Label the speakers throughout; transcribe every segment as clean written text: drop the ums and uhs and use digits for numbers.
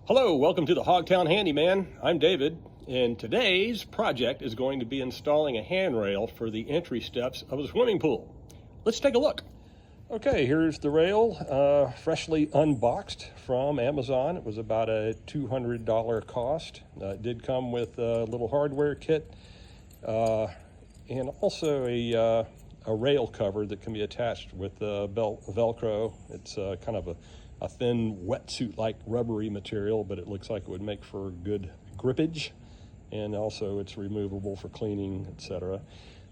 Speaker 1: Hello, welcome to the Hogtown Handyman. I'm David, and today's project is going to be installing a handrail for the entry steps of a swimming pool. Let's take a look. Okay, here's the rail, freshly unboxed from Amazon. It was about a $200 cost. It did come with a little hardware kit and also a rail cover that can be attached with Velcro. It's kind of a thin wetsuit-like rubbery material, but it looks like it would make for good grippage, and also it's removable for cleaning, etc.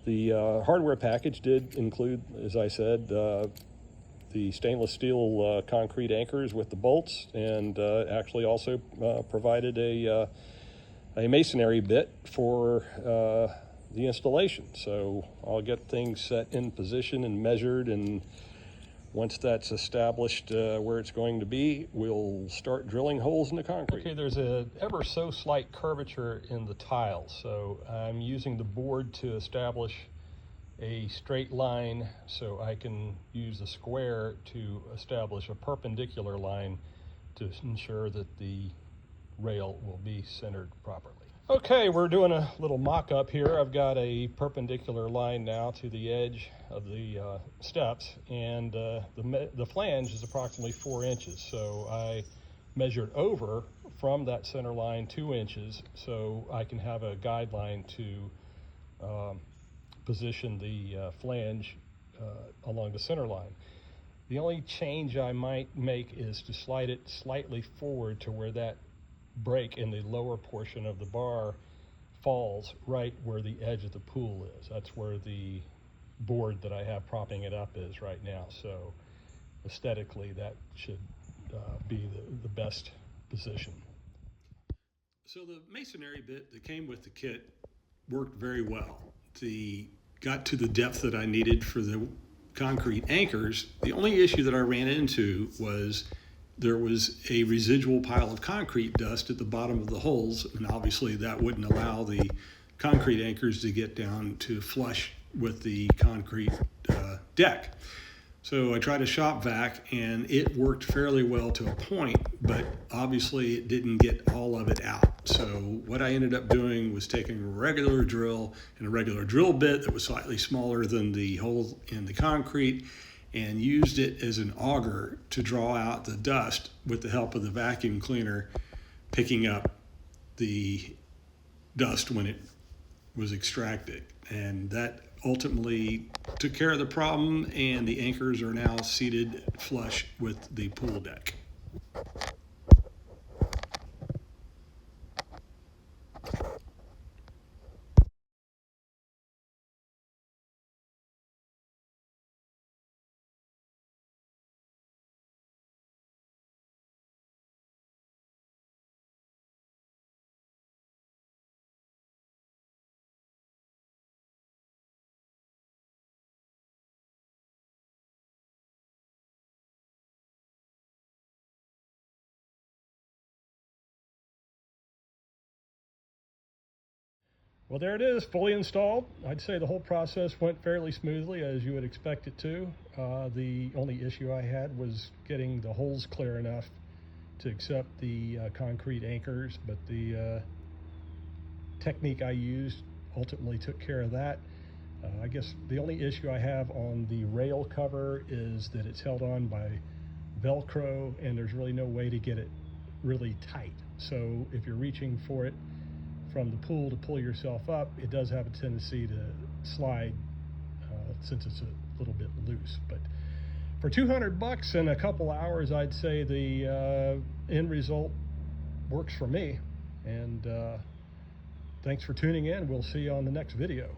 Speaker 1: The hardware package did include, as I said, the stainless steel concrete anchors with the bolts, and actually also provided a masonry bit for the installation. So I'll get things set in position and measured, and once that's established where it's going to be, we'll start drilling holes in the concrete. Okay, there's a ever so slight curvature in the tile, so I'm using the board to establish a straight line so I can use the square to establish a perpendicular line to ensure that the rail will be centered properly. Okay, we're doing a little mock-up here. I've got a perpendicular line now to the edge of the steps, and the flange is approximately 4 inches. So I measured over from that center line 2 inches so I can have a guideline to position the flange along the center line. The only change I might make is to slide it slightly forward to where that break in the lower portion of the bar falls right where the edge of the pool is. That's where the board that I have propping it up is right now. So aesthetically, that should be the best position. So the masonry bit that came with the kit worked very well. Got to the depth that I needed for the concrete anchors. The only issue that I ran into was there was a residual pile of concrete dust at the bottom of the holes, and obviously that wouldn't allow the concrete anchors to get down to flush with the concrete deck. So I tried a shop vac, and it worked fairly well to a point, but obviously it didn't get all of it out. So what I ended up doing was taking a regular drill and a regular drill bit that was slightly smaller than the hole in the concrete, and used it as an auger to draw out the dust with the help of the vacuum cleaner, picking up the dust when it was extracted. And that ultimately took care of the problem, and the anchors are now seated flush with the pool deck. Well, there it is, fully installed. I'd say the whole process went fairly smoothly, as you would expect it to. The only issue I had was getting the holes clear enough to accept the concrete anchors, but the technique I used ultimately took care of that. I guess the only issue I have on the rail cover is that it's held on by Velcro, and there's really no way to get it really tight. So if you're reaching for it from the pool to pull yourself up, it does have a tendency to slide since it's a little bit loose. But for $200 and a couple hours, I'd say the end result works for me. And thanks for tuning in. We'll see you on the next video.